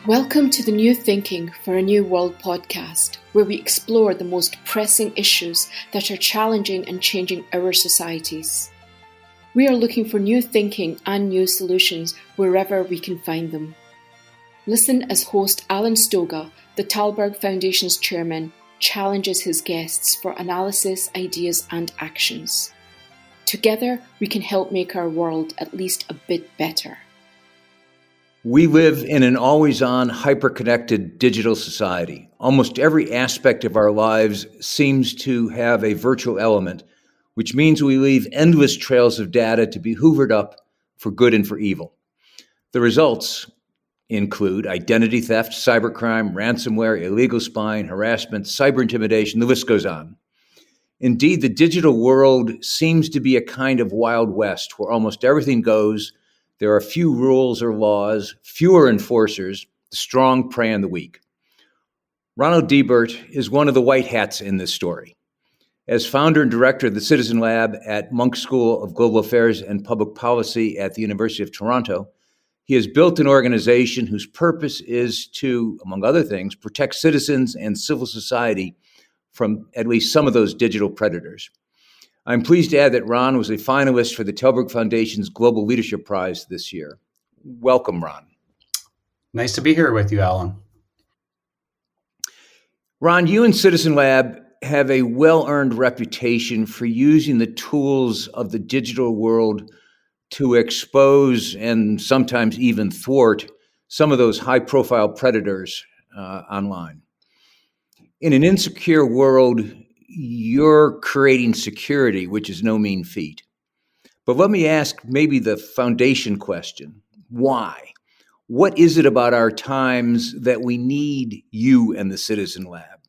Welcome to the New Thinking for a New World podcast, where we explore the most pressing issues that are challenging and changing our societies. We are looking for new thinking and new solutions wherever we can find them. Listen as host Alan Stoga, the Talberg Foundation's chairman, challenges his guests for analysis, ideas and actions. Together, we can help make our world at least a bit better. We live in an always-on, hyperconnected digital society. Almost every aspect of our lives seems to have a virtual element, which means we leave endless trails of data to be hoovered up for good and for evil. The results include identity theft, cybercrime, ransomware, illegal spying, harassment, cyber intimidation, the list goes on. Indeed, the digital world seems to be a kind of Wild West where almost everything goes. There are few rules or laws, fewer enforcers, the strong prey on the weak. Ronald Deibert is one of the white hats in this story. As founder and director of the Citizen Lab at Munk School of Global Affairs and Public Policy at the University of Toronto, he has built an organization whose purpose is to, among other things, protect citizens and civil society from at least some of those digital predators. I'm pleased to add that Ron was a finalist for the Talberg Foundation's Global Leadership Prize this year. Welcome, Ron. Nice to be here with you, Alan. Ron, you and Citizen Lab have a well-earned reputation for using the tools of the digital world to expose and sometimes even thwart some of those high-profile predators online. In an insecure world, you're creating security, which is no mean feat. But let me ask maybe the foundation question. Why? What is it about our times that we need you and the Citizen Lab?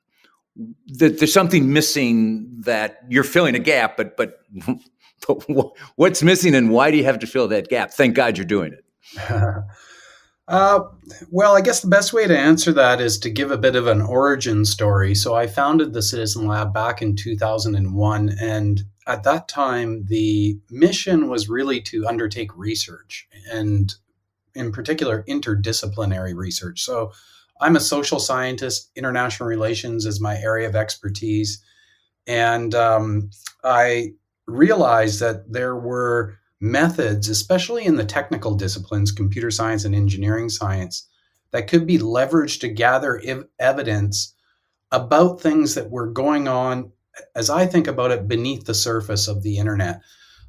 That there's something missing, that you're filling a gap, but what's missing and why do you have to fill that gap? Thank God you're doing it. Well, I guess the best way to answer that is to give a bit of an origin story. So I founded the Citizen Lab back in 2001, and at that time, the mission was really to undertake research, and in particular, interdisciplinary research. So I'm a social scientist, international relations is my area of expertise, and I realized that there were methods, especially in the technical disciplines, computer science and engineering science, that could be leveraged to gather evidence about things that were going on, as I think about it, beneath the surface of the internet.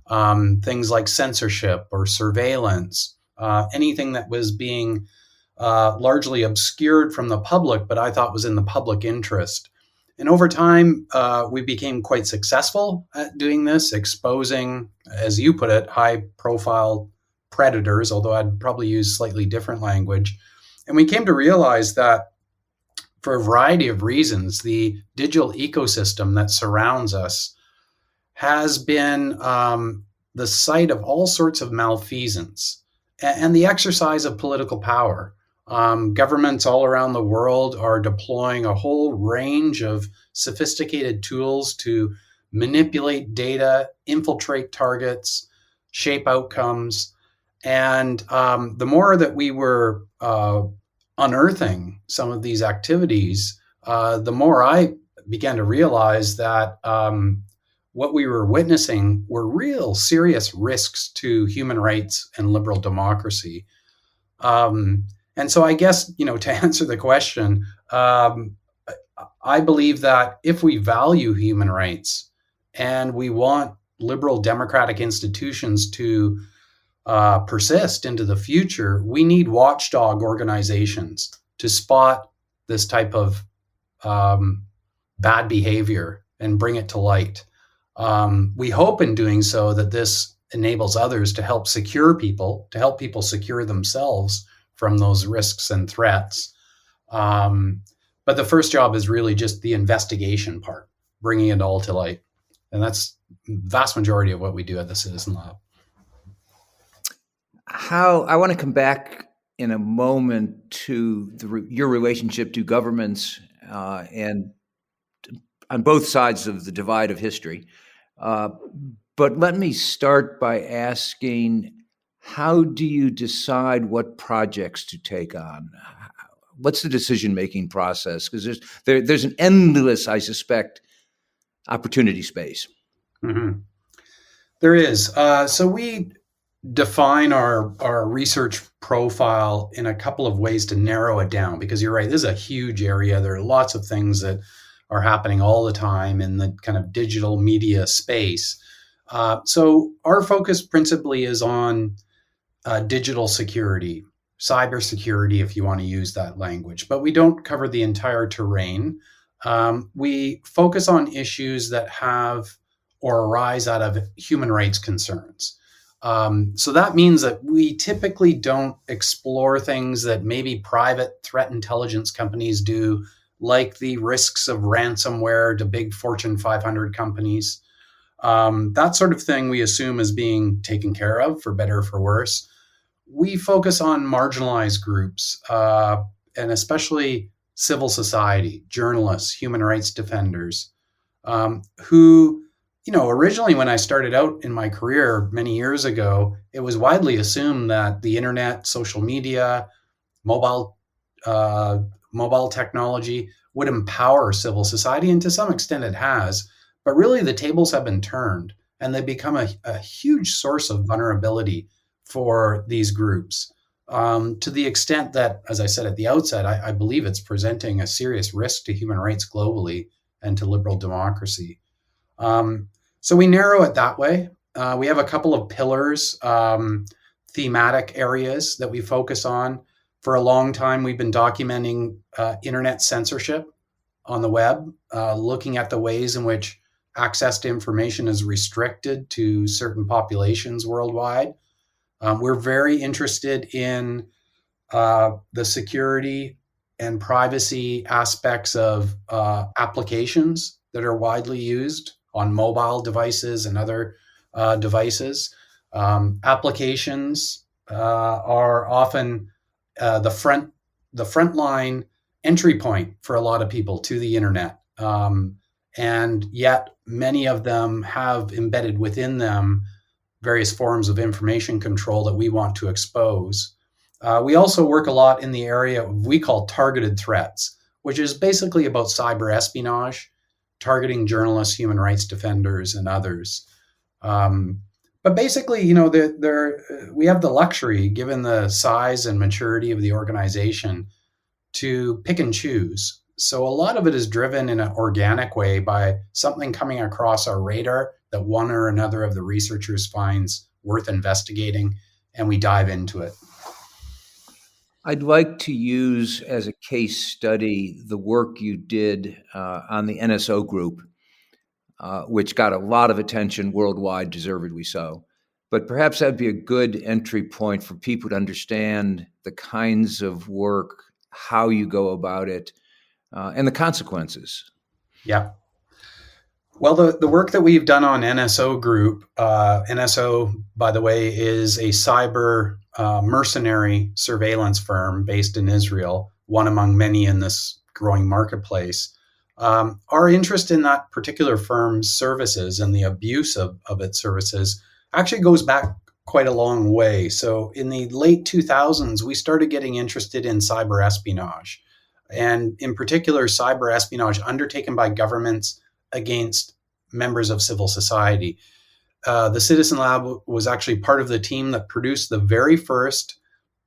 Things like censorship or surveillance, anything that was being largely obscured from the public, but I thought was in the public interest. And over time, we became quite successful at doing this, exposing, as you put it, high-profile predators, although I'd probably use slightly different language. And we came to realize that for a variety of reasons, the digital ecosystem that surrounds us has been the site of all sorts of malfeasance and the exercise of political power. Governments all around the world are deploying a whole range of sophisticated tools to manipulate data, infiltrate targets, shape outcomes. And the more that we were unearthing some of these activities, the more I began to realize that what we were witnessing were real serious risks to human rights and liberal democracy. And so I guess, to answer the question, I believe that if we value human rights and we want liberal democratic institutions to persist into the future, we need watchdog organizations to spot this type of bad behavior and bring it to light. We hope in doing so that this enables others to help help people secure themselves from those risks and threats. But the first job is really just the investigation part, bringing it all to light. And that's the vast majority of what we do at the Citizen Lab. I want to come back in a moment to your relationship to governments and on both sides of the divide of history. But let me start by asking, how do you decide what projects to take on? What's the decision-making process? Because there's an endless, I suspect, opportunity space. Mm-hmm. There is. So we define our research profile in a couple of ways to narrow it down, because you're right, this is a huge area. There are lots of things that are happening all the time in the kind of digital media space. So our focus principally is on digital security, cybersecurity, if you want to use that language, but we don't cover the entire terrain. We focus on issues that have or arise out of human rights concerns. So that means that we typically don't explore things that maybe private threat intelligence companies do, like the risks of ransomware to big Fortune 500 companies. That sort of thing we assume is being taken care of, for better or for worse. We focus on marginalized groups, and especially civil society, journalists, human rights defenders, who, originally when I started out in my career many years ago, it was widely assumed that the internet, social media, mobile technology would empower civil society, and to some extent it has. But really, the tables have been turned, and they become a huge source of vulnerability for these groups, to the extent that, as I said at the outset, I believe it's presenting a serious risk to human rights globally and to liberal democracy. So we narrow it that way. We have a couple of pillars, thematic areas that we focus on. For a long time, we've been documenting internet censorship on the web, looking at the ways in which access to information is restricted to certain populations worldwide. We're very interested in the security and privacy aspects of applications that are widely used on mobile devices and other devices. Applications are often the frontline entry point for a lot of people to the internet. And yet many of them have embedded within them various forms of information control that we want to expose. We also work a lot in the area we call targeted threats, which is basically about cyber espionage, targeting journalists, human rights defenders, and others. But basically, we have the luxury, given the size and maturity of the organization, to pick and choose. So a lot of it is driven in an organic way by something coming across our radar that one or another of the researchers finds worth investigating, and we dive into it. I'd like to use as a case study the work you did on the NSO group, which got a lot of attention worldwide, deservedly so. But perhaps that'd be a good entry point for people to understand the kinds of work, how you go about it, and the consequences. Yeah. Well, the work that we've done on NSO Group, NSO, by the way, is a cyber mercenary surveillance firm based in Israel, one among many in this growing marketplace. Our interest in that particular firm's services and the abuse of its services actually goes back quite a long way. So in the late 2000s, we started getting interested in cyber espionage, and in particular, cyber espionage undertaken by governments against members of civil society. The Citizen Lab was actually part of the team that produced the very first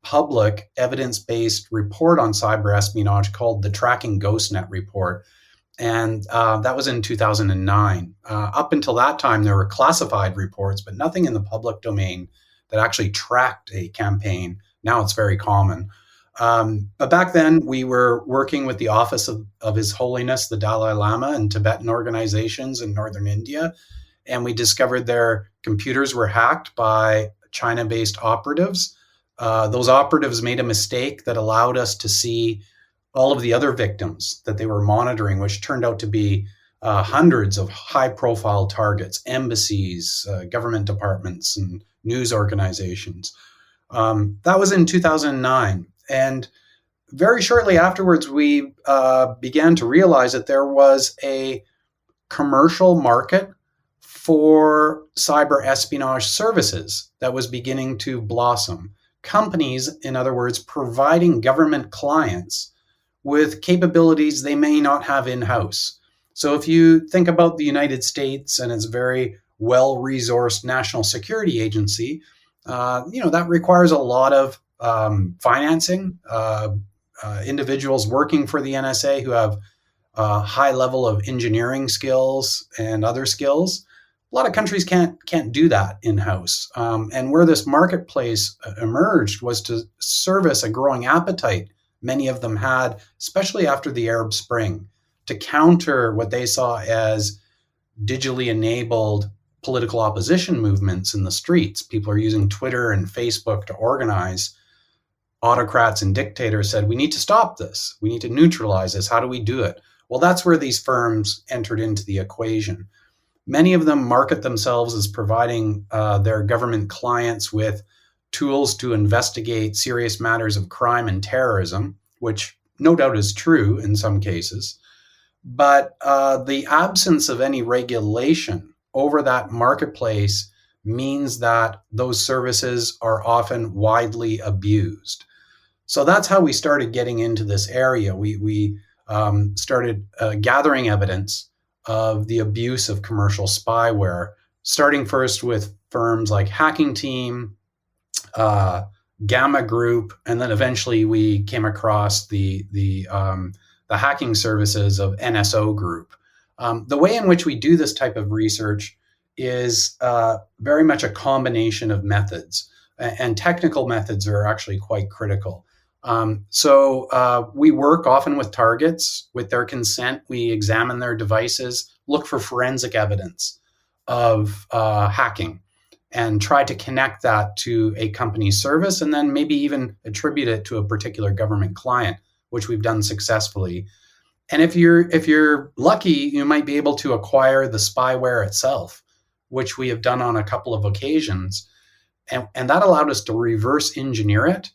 public evidence-based report on cyber espionage called the Tracking Ghostnet Report. And that was in 2009. Up until that time, there were classified reports, but nothing in the public domain that actually tracked a campaign. Now it's very common. But back then, we were working with the Office of His Holiness, the Dalai Lama, and Tibetan organizations in northern India. And we discovered their computers were hacked by China-based operatives. Those operatives made a mistake that allowed us to see all of the other victims that they were monitoring, which turned out to be hundreds of high-profile targets, embassies, government departments, and news organizations. That was in 2009. And very shortly afterwards, we began to realize that there was a commercial market for cyber espionage services that was beginning to blossom. Companies, in other words, providing government clients with capabilities they may not have in-house. So if you think about the United States and its very well-resourced national security agency, that requires a lot of financing, individuals working for the NSA who have a high level of engineering skills and other skills. A lot of countries can't do that in-house. And where this marketplace emerged was to service a growing appetite many of them had, especially after the Arab Spring, to counter what they saw as digitally enabled political opposition movements in the streets. People are using Twitter and Facebook to organize. Autocrats and dictators said, we need to stop this. We need to neutralize this. How do we do it? Well, that's where these firms entered into the equation. Many of them market themselves as providing their government clients with tools to investigate serious matters of crime and terrorism, which no doubt is true in some cases. But the absence of any regulation over that marketplace means that those services are often widely abused. So that's how we started getting into this area. We started gathering evidence of the abuse of commercial spyware, starting first with firms like Hacking Team, Gamma Group, and then eventually we came across the hacking services of NSO Group. The way in which we do this type of research is very much a combination of methods, and technical methods are actually quite critical. So we work often with targets. With their consent, we examine their devices, look for forensic evidence of hacking, and try to connect that to a company's service, and then maybe even attribute it to a particular government client, which we've done successfully. And if you're lucky, you might be able to acquire the spyware itself, which we have done on a couple of occasions. And that allowed us to reverse engineer it,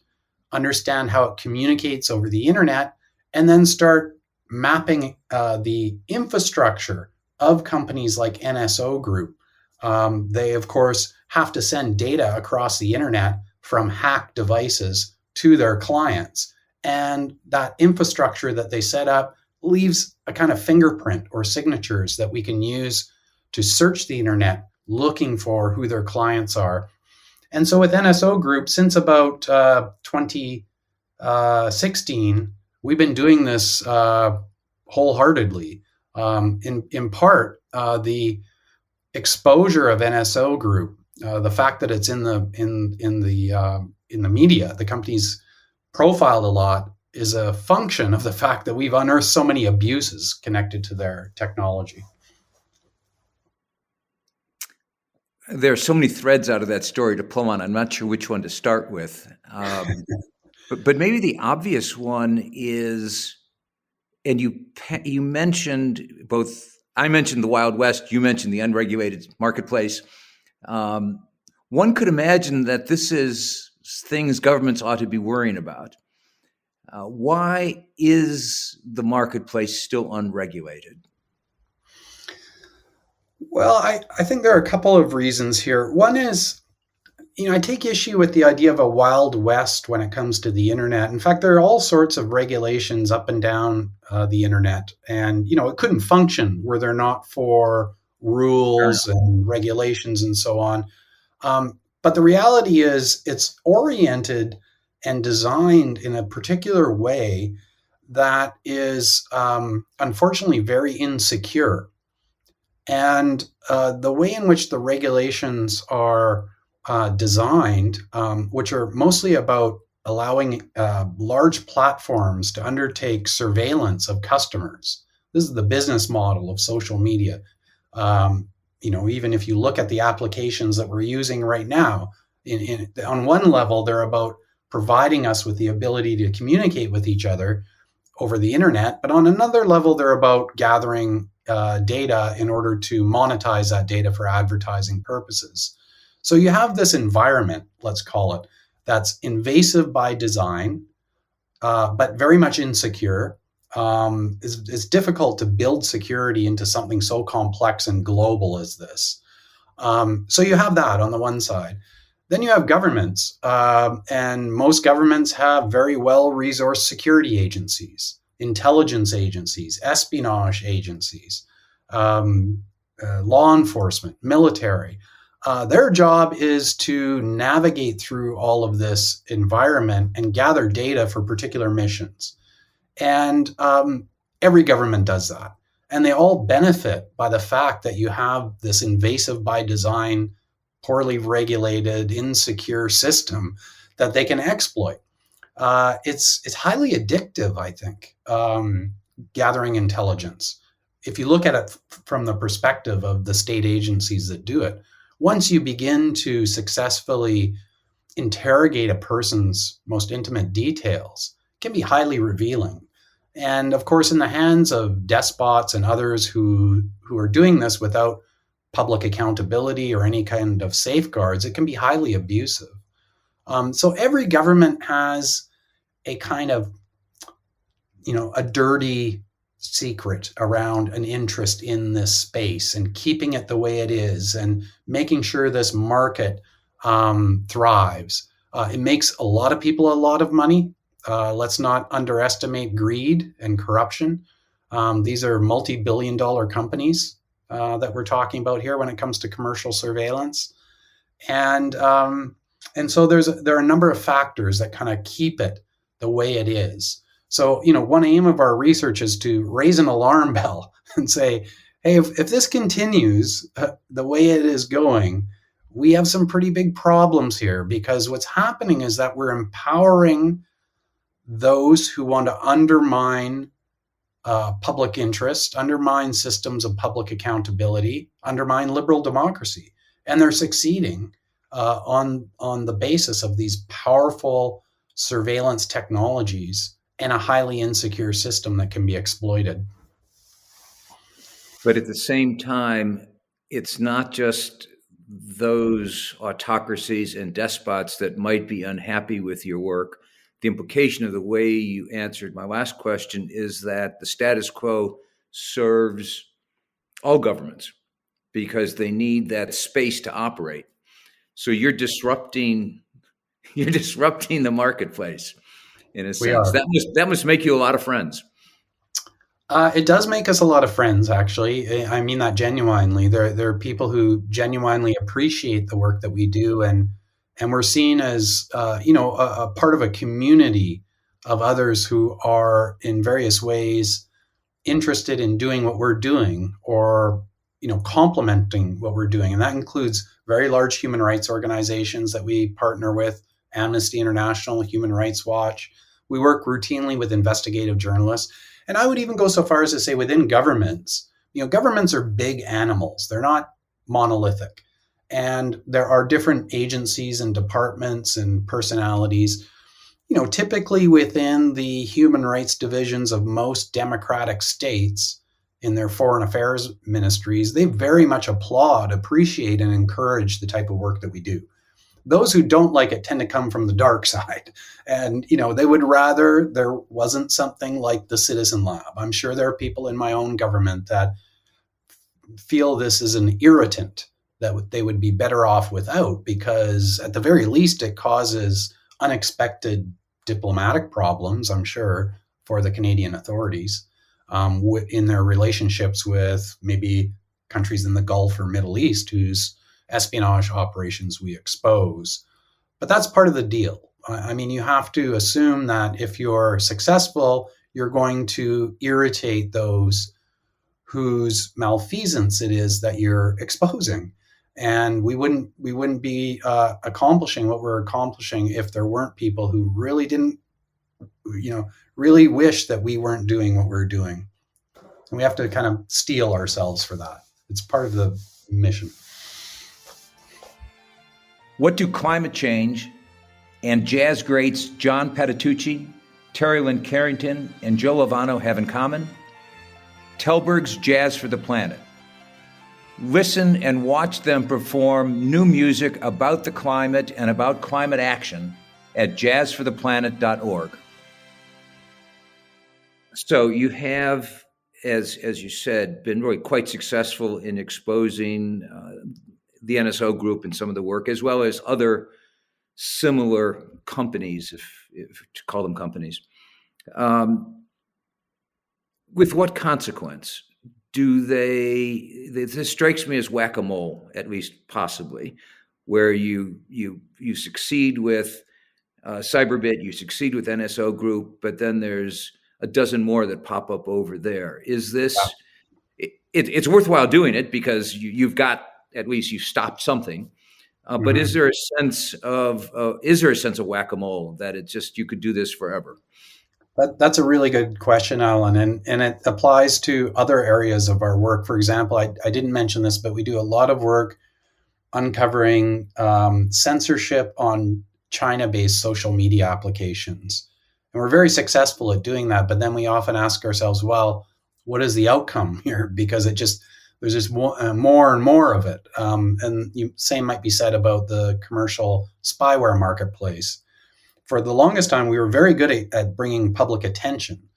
understand how it communicates over the internet, and then start mapping the infrastructure of companies like NSO Group. They, of course, have to send data across the internet from hacked devices to their clients. And that infrastructure that they set up leaves a kind of fingerprint or signatures that we can use to search the internet looking for who their clients are. And so with NSO Group, since about 2016, we've been doing this wholeheartedly. In part, the exposure of NSO Group, the fact that it's in the media, the company's profiled a lot, is a function of the fact that we've unearthed so many abuses connected to their technology. There are so many threads out of that story to pull on. I'm not sure which one to start with. But maybe the obvious one is, and you mentioned both, I mentioned the Wild West, you mentioned the unregulated marketplace. One could imagine that this is things governments ought to be worrying about. Why is the marketplace still unregulated? Well, I think there are a couple of reasons here. One is, I take issue with the idea of a Wild West when it comes to the internet. In fact, there are all sorts of regulations up and down the internet. And, it couldn't function were there not for rules and regulations and so on. But the reality is it's oriented and designed in a particular way that is unfortunately very insecure. And the way in which the regulations are designed, which are mostly about allowing large platforms to undertake surveillance of customers. This is the business model of social media. Even if you look at the applications that we're using right now, on one level, they're about providing us with the ability to communicate with each other over the internet. But on another level, they're about gathering data in order to monetize that data for advertising purposes. So you have this environment, let's call it, that's invasive by design, but very much insecure. It's difficult to build security into something so complex and global as this. So you have that on the one side. Then you have governments, and most governments have very well-resourced security agencies. intelligence agencies, espionage agencies, law enforcement, military. Their job is to navigate through all of this environment and gather data for particular missions. And every government does that. And they all benefit by the fact that you have this invasive by design, poorly regulated, insecure system that they can exploit. It's highly addictive, I think, gathering intelligence. If you look at it from the perspective of the state agencies that do it, once you begin to successfully interrogate a person's most intimate details, it can be highly revealing. And of course, in the hands of despots and others who are doing this without public accountability or any kind of safeguards, it can be highly abusive. So every government has a kind of, a dirty secret around an interest in this space and keeping it the way it is and making sure this market thrives. It makes a lot of people a lot of money. Let's not underestimate greed and corruption. These are multi-billion-dollar companies that we're talking about here when it comes to commercial surveillance. And so there are a number of factors that kind of keep it the way it is. So, one aim of our research is to raise an alarm bell and say, hey, if this continues the way it is going, we have some pretty big problems here, because what's happening is that we're empowering those who want to undermine public interest, undermine systems of public accountability, undermine liberal democracy. And they're succeeding on the basis of these powerful surveillance technologies and a highly insecure system that can be exploited. But at the same time, it's not just those autocracies and despots that might be unhappy with your work. The implication of the way you answered my last question is that the status quo serves all governments because they need that space to operate. So you're disrupting the marketplace in a sense. That must make you a lot of friends. It does make us a lot of friends, actually. I mean that genuinely. There are people who genuinely appreciate the work that we do, and we're seen as a part of a community of others who are in various ways interested in doing what we're doing, or complementing what we're doing. And that includes very large human rights organizations that we partner with, Amnesty International, Human Rights Watch. We work routinely with investigative journalists. And I would even go so far as to say within governments, governments are big animals. They're not monolithic. And there are different agencies and departments and personalities. Typically within the human rights divisions of most democratic states in their foreign affairs ministries, they very much applaud, appreciate, and encourage the type of work that we do. Those who don't like it tend to come from the dark side. And, they would rather there wasn't something like the Citizen Lab. I'm sure there are people in my own government that feel this is an irritant that they would be better off without, because at the very least it causes unexpected diplomatic problems, I'm sure, for the Canadian authorities in their relationships with maybe countries in the Gulf or Middle East whose espionage operations we expose. But that's part of the deal. I mean, you have to assume that if you're successful, you're going to irritate those whose malfeasance it is that you're exposing. And we wouldn't be accomplishing what we're accomplishing if there weren't people who really didn't, really wish that we weren't doing what we're doing. And we have to kind of steel ourselves for that. It's part of the mission. What do climate change and jazz greats John Patitucci, Terry Lynn Carrington, and Joe Lovano have in common? Tellberg's Jazz for the Planet. Listen and watch them perform new music about the climate and about climate action at jazzfortheplanet.org. So you have, as you said, been really quite successful in exposing the NSO group and some of the work, as well as other similar companies, if to call them companies. With what consequence? This strikes me as whack-a-mole, at least possibly, where you succeed with Cyberbit, you succeed with NSO Group, but then there's a dozen more that pop up over there. Is this, it's worthwhile doing it because you've got, at least you stopped something. But is there a sense of whack-a-mole that it's just, you could do this forever? That's a really good question, Alan, and it applies to other areas of our work. For example, I didn't mention this, but we do a lot of work uncovering censorship on China-based social media applications. And we're very successful at doing that, but then we often ask ourselves, well, what is the outcome here? Because there's just more and more of it. And same might be said about the commercial spyware marketplace. For the longest time, we were very good at bringing public attention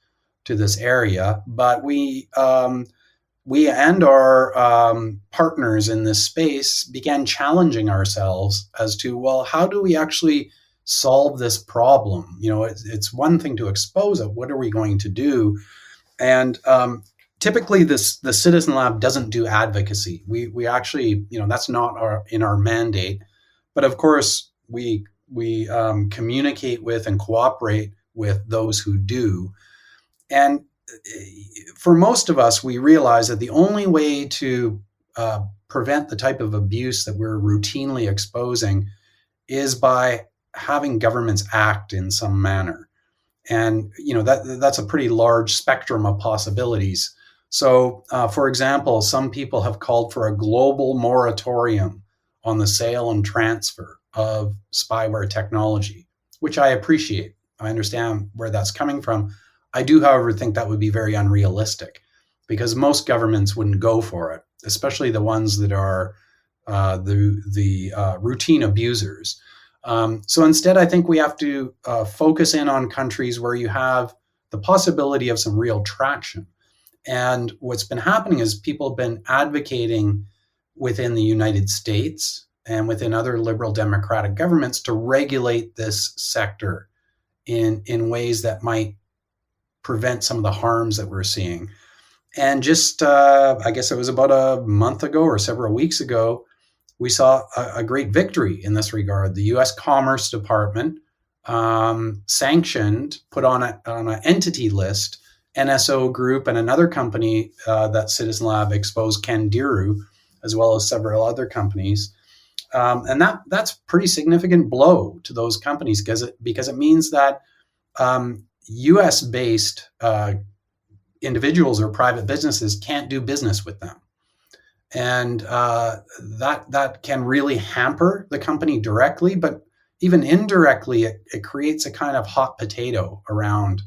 to this area, but we and our partners in this space began challenging ourselves as to, well, how do we actually solve this problem? It's one thing to expose it. What are we going to do? And typically, the Citizen Lab doesn't do advocacy. We actually, that's not in our mandate. But of course, we communicate with and cooperate with those who do. And for most of us, we realize that the only way to prevent the type of abuse that we're routinely exposing is by having governments act in some manner. And that's a pretty large spectrum of possibilities. So, for example, some people have called for a global moratorium on the sale and transfer of spyware technology, which I appreciate. I understand where that's coming from. I do, however, think that would be very unrealistic because most governments wouldn't go for it, especially the ones that are the routine abusers. So instead, I think we have to focus in on countries where you have the possibility of some real traction. And what's been happening is people have been advocating within the United States and within other liberal democratic governments to regulate this sector in ways that might prevent some of the harms that we're seeing. And just, I guess it was about a month ago or several weeks ago, we saw a great victory in this regard. The U.S. Commerce Department sanctioned, put on an entity list, NSO Group and another company that Citizen Lab exposed, Candiru, as well as several other companies. And that's a pretty significant blow to those companies because it means that U.S.-based individuals or private businesses can't do business with them. And that can really hamper the company directly, but even indirectly, it creates a kind of hot potato around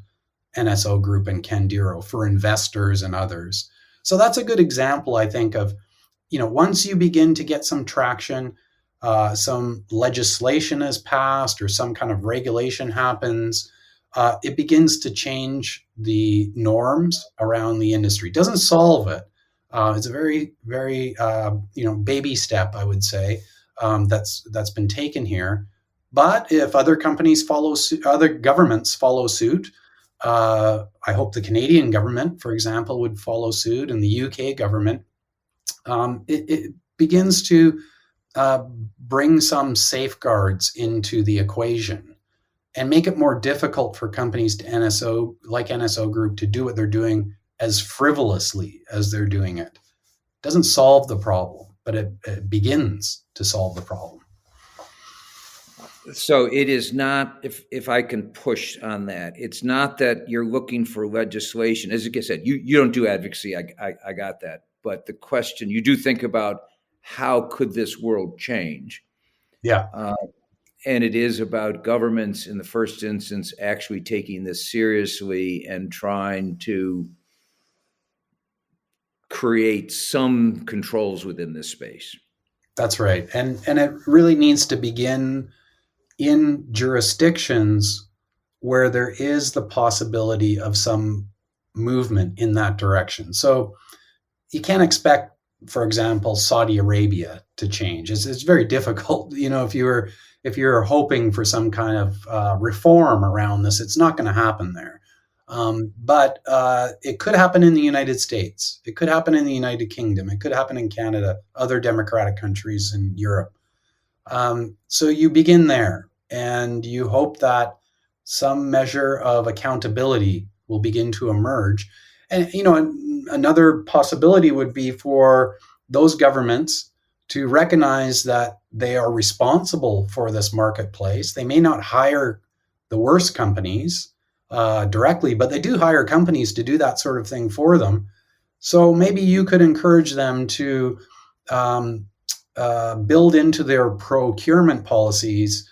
NSO Group and Candiru for investors and others. So that's a good example, I think, of, once you begin to get some traction, some legislation is passed or some kind of regulation happens, it begins to change the norms around the industry. It doesn't solve it. It's a very, very, baby step, I would say, that's been taken here. But if other companies follow suit, other governments follow suit, I hope the Canadian government, for example, would follow suit, and the UK government. It begins to bring some safeguards into the equation and make it more difficult for companies like NSO Group to do what they're doing as frivolously as they're doing it. It doesn't solve the problem, but it begins to solve the problem. So it is not, if I can push on that, it's not that you're looking for legislation. As I said, you don't do advocacy. I got that. But the question, you do think about how could this world change? Yeah. And it is about governments in the first instance actually taking this seriously and trying to create some controls within this space. That's right. And it really needs to begin in jurisdictions where there is the possibility of some movement in that direction. So you can't expect, for example, Saudi Arabia to change. It's very difficult. If you're hoping for some kind of reform around this, it's not going to happen there. But it could happen in the United States. It could happen in the United Kingdom. It could happen in Canada, other democratic countries in Europe. So you begin there, and you hope that some measure of accountability will begin to emerge. And another possibility would be for those governments to recognize that they are responsible for this marketplace. They may not hire the worst companies directly, but they do hire companies to do that sort of thing for them. So maybe you could encourage them to build into their procurement policies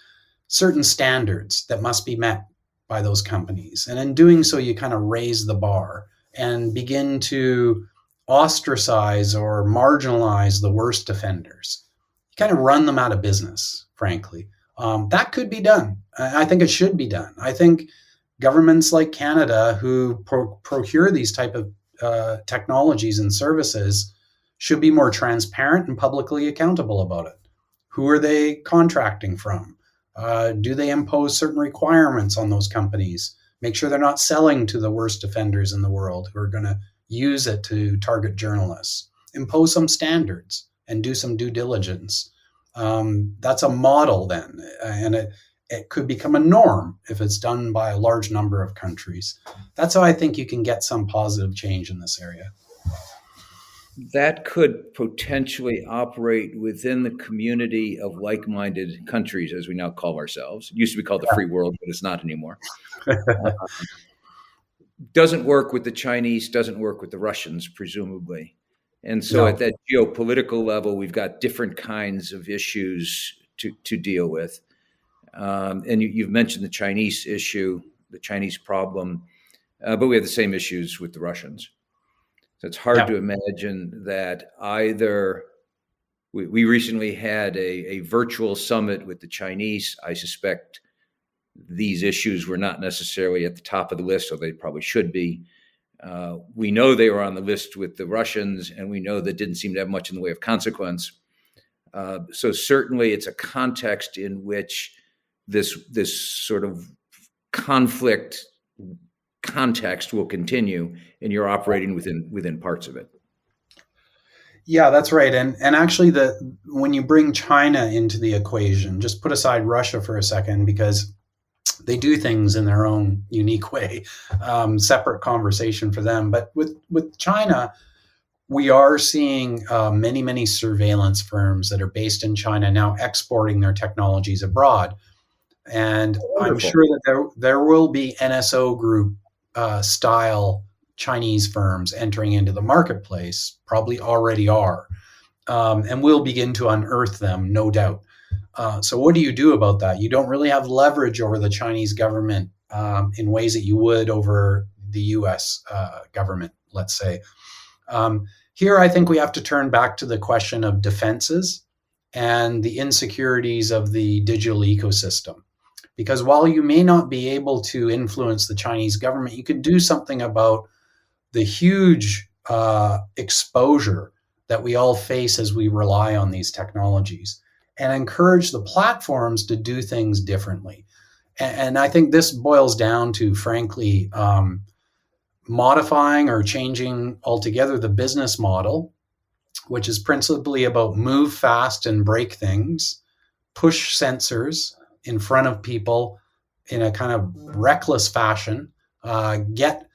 certain standards that must be met by those companies. And in doing so, you kind of raise the bar and begin to ostracize or marginalize the worst offenders. You kind of run them out of business, frankly. That could be done. I think it should be done. I think governments like Canada who procure these type of technologies and services should be more transparent and publicly accountable about it. Who are they contracting from? Do they impose certain requirements on those companies? Make sure they're not selling to the worst offenders in the world who are going to use it to target journalists. Impose some standards and do some due diligence. That's a model then, and it could become a norm if it's done by a large number of countries. That's how I think you can get some positive change in this area. That could potentially operate within the community of like-minded countries, as we now call ourselves. It used to be called the free world, but it's not anymore. Doesn't work with the Chinese, doesn't work with the Russians, presumably. And so at that geopolitical level, we've got different kinds of issues to deal with. And you've mentioned the Chinese issue, the Chinese problem, but we have the same issues with the Russians. So it's hard to imagine that either. We recently had a virtual summit with the Chinese. I suspect these issues were not necessarily at the top of the list, so they probably should be. We know they were on the list with the Russians, and we know that didn't seem to have much in the way of consequence. So certainly it's a context in which this sort of conflict context will continue, and you're operating within parts of it. Yeah, that's right. And actually, when you bring China into the equation, just put aside Russia for a second, because they do things in their own unique way, separate conversation for them. But with China, we are seeing many surveillance firms that are based in China now exporting their technologies abroad. And wonderful. I'm sure that there will be NSO group style Chinese firms entering into the marketplace, probably already are, and we'll begin to unearth them, no doubt. So what do you do about that? You don't really have leverage over the Chinese government in ways that you would over the US government, let's say. Here, I think we have to turn back to the question of defenses and the insecurities of the digital ecosystem. Because while you may not be able to influence the Chinese government, you can do something about the huge exposure that we all face as we rely on these technologies, and encourage the platforms to do things differently. And I think this boils down to, frankly, modifying or changing altogether the business model, which is principally about move fast and break things, push sensors in front of people in a kind of reckless fashion, get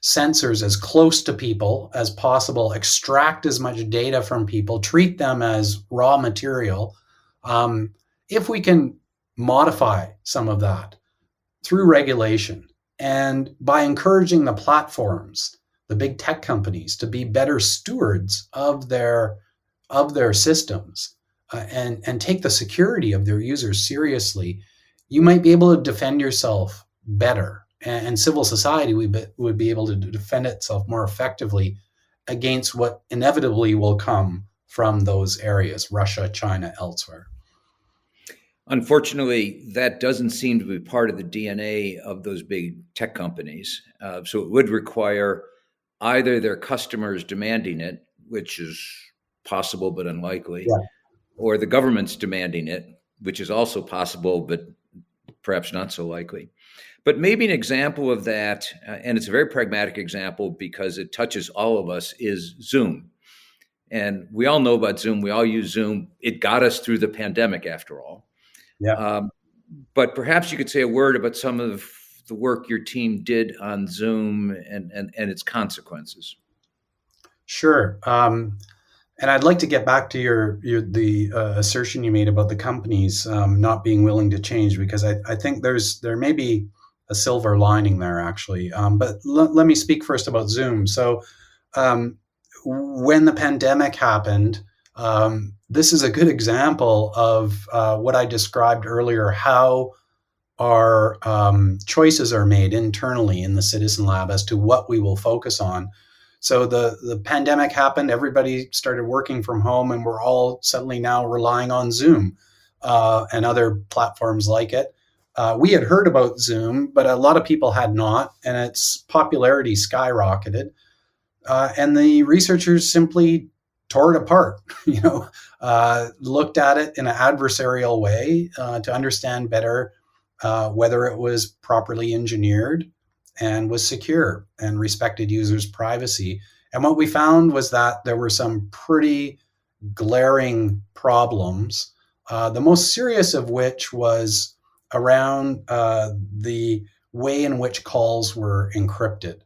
sensors as close to people as possible, extract as much data from people, treat them as raw material. If we can modify some of that through regulation and by encouraging the platforms, the big tech companies, to be better stewards of their systems, and take the security of their users seriously, you might be able to defend yourself better. And civil society would be able to defend itself more effectively against what inevitably will come from those areas, Russia, China, elsewhere. Unfortunately, that doesn't seem to be part of the DNA of those big tech companies. So it would require either their customers demanding it, which is possible but unlikely, or the government's demanding it, which is also possible but perhaps not so likely. But maybe an example of that, and it's a very pragmatic example because it touches all of us, is Zoom. And we all know about Zoom. We all use Zoom. It got us through the pandemic, after all. Yeah. But perhaps you could say a word about some of the work your team did on Zoom and its consequences. Sure. And I'd like to get back to the assertion you made about the companies not being willing to change, because I think there may be a silver lining there, actually. But let me speak first about Zoom. So when the pandemic happened, this is a good example of what I described earlier, how our choices are made internally in the Citizen Lab as to what we will focus on. So the pandemic happened, everybody started working from home, and we're all suddenly now relying on Zoom and other platforms like it. We had heard about Zoom, but a lot of people had not, and its popularity skyrocketed. And the researchers simply tore it apart, looked at it in an adversarial way to understand better whether it was properly engineered and was secure and respected users' privacy. And what we found was that there were some pretty glaring problems, the most serious of which was around the way in which calls were encrypted.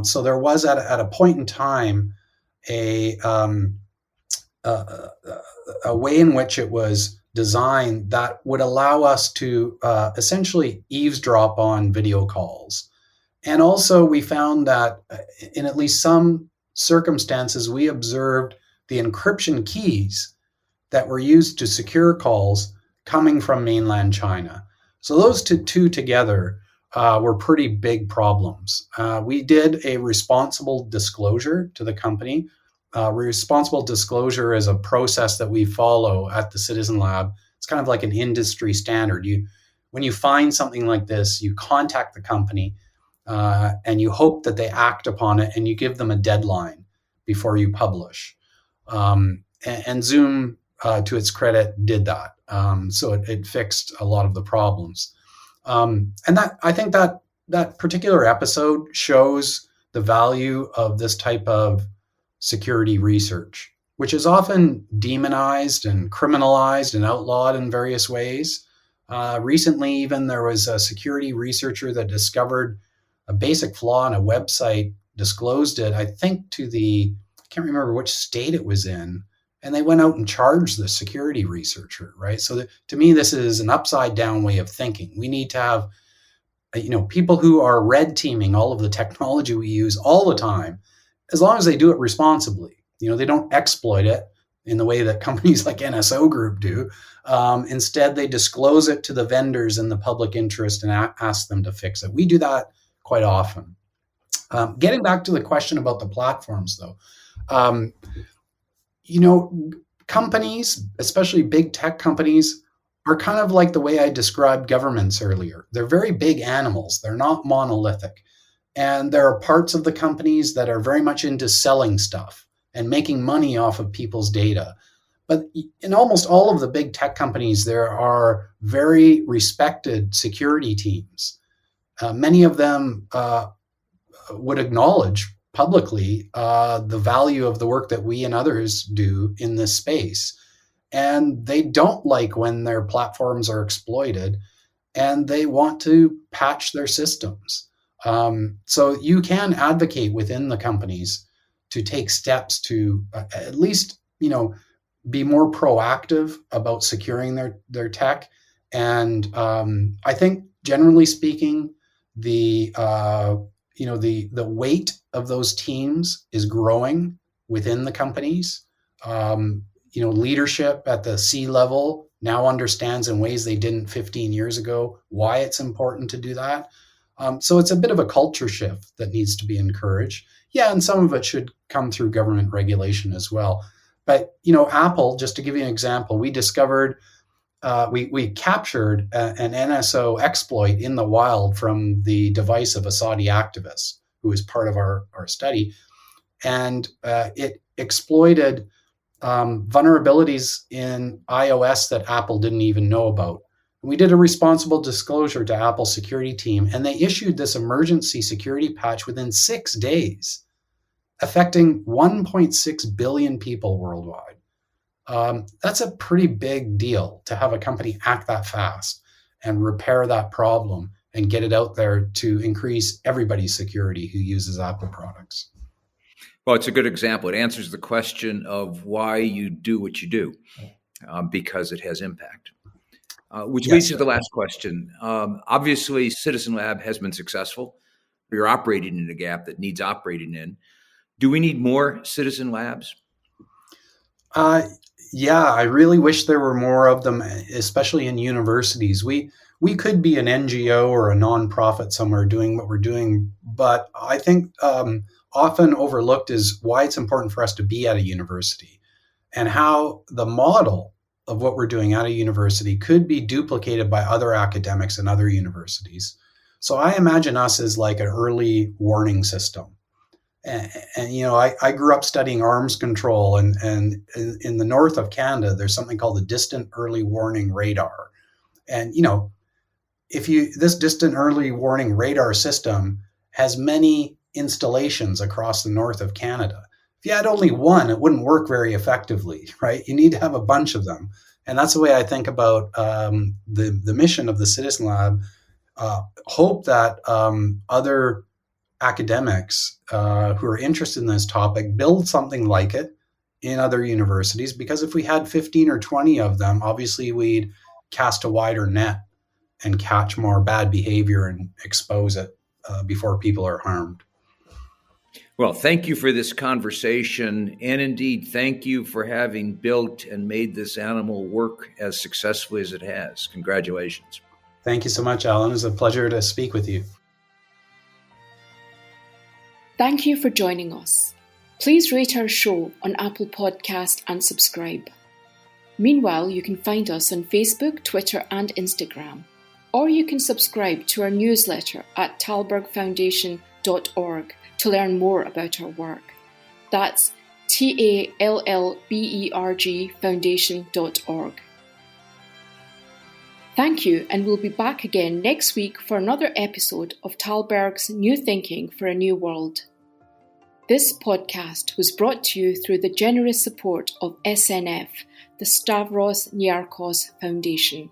So there was at a point in time a way in which it was designed that would allow us to essentially eavesdrop on video calls. And also we found that in at least some circumstances, we observed the encryption keys that were used to secure calls coming from mainland China. So those two together were pretty big problems. We did a responsible disclosure to the company. Responsible disclosure is a process that we follow at the Citizen Lab. It's kind of like an industry standard. When you find something like this, you contact the company and you hope that they act upon it, and you give them a deadline before you publish. And Zoom, to its credit, did that. So it fixed a lot of the problems. And I think that particular episode shows the value of this type of security research, which is often demonized and criminalized and outlawed in various ways. Recently, even there was a security researcher that discovered a basic flaw in a website, disclosed it, I think I can't remember which state it was in, and they went out and charged the security researcher, right? So to me, this is an upside down way of thinking. We need to have, people who are red teaming all of the technology we use all the time, as long as they do it responsibly. They don't exploit it in the way that companies like NSO Group do. Instead, they disclose it to the vendors in the public interest and ask them to fix it. We do that quite often. Getting back to the question about the platforms, though, companies, especially big tech companies, are kind of like the way I described governments earlier. They're very big animals. They're not monolithic. And there are parts of the companies that are very much into selling stuff and making money off of people's data. But in almost all of the big tech companies, there are very respected security teams. Many of them would acknowledge publicly the value of the work that we and others do in this space. And they don't like when their platforms are exploited, and they want to patch their systems. So you can advocate within the companies to take steps to at least, be more proactive about securing their tech. And I think, generally speaking, the weight of those teams is growing within the companies. Leadership at the C-level now understands in ways they didn't 15 years ago why it's important to do that. So it's a bit of a culture shift that needs to be encouraged. Yeah, and some of it should come through government regulation as well. But, Apple, just to give you an example, we discovered, we captured an NSO exploit in the wild from the device of a Saudi activist who was part of our study. And it exploited vulnerabilities in iOS that Apple didn't even know about. We did a responsible disclosure to Apple's security team, and they issued this emergency security patch within 6 days, affecting 1.6 billion people worldwide. That's a pretty big deal to have a company act that fast and repair that problem and get it out there to increase everybody's security who uses Apple products. Well, it's a good example. It answers the question of why you do what you do, because it has impact. Which leads to the last question. Obviously, Citizen Lab has been successful. You're operating in a gap that needs operating in. Do we need more Citizen Labs? Yeah, I really wish there were more of them, especially in universities. We could be an NGO or a nonprofit somewhere doing what we're doing, but I think often overlooked is why it's important for us to be at a university and how the model of what we're doing at a university could be duplicated by other academics and other universities. So I imagine us as like an early warning system. And you know, I grew up studying arms control, and in the north of Canada, there's something called the distant early warning radar. And you know, this distant early warning radar system has many installations across the north of Canada. If you had only one, it wouldn't work very effectively, right? You need to have a bunch of them. And that's the way I think about the mission of the Citizen Lab. Hope that other academics who are interested in this topic build something like it in other universities, because if we had 15 or 20 of them, obviously we'd cast a wider net and catch more bad behavior and expose it before people are harmed. Well, thank you for this conversation. And indeed, thank you for having built and made this animal work as successfully as it has. Congratulations. Thank you so much, Alan. It was a pleasure to speak with you. Thank you for joining us. Please rate our show on Apple Podcast and subscribe. Meanwhile, you can find us on Facebook, Twitter, and Instagram. Or you can subscribe to our newsletter at talbergfoundation.org to learn more about our work. That's TALLBERG foundation.org. Thank you, and we'll be back again next week for another episode of Talberg's New Thinking for a New World. This podcast was brought to you through the generous support of SNF, the Stavros Niarchos Foundation.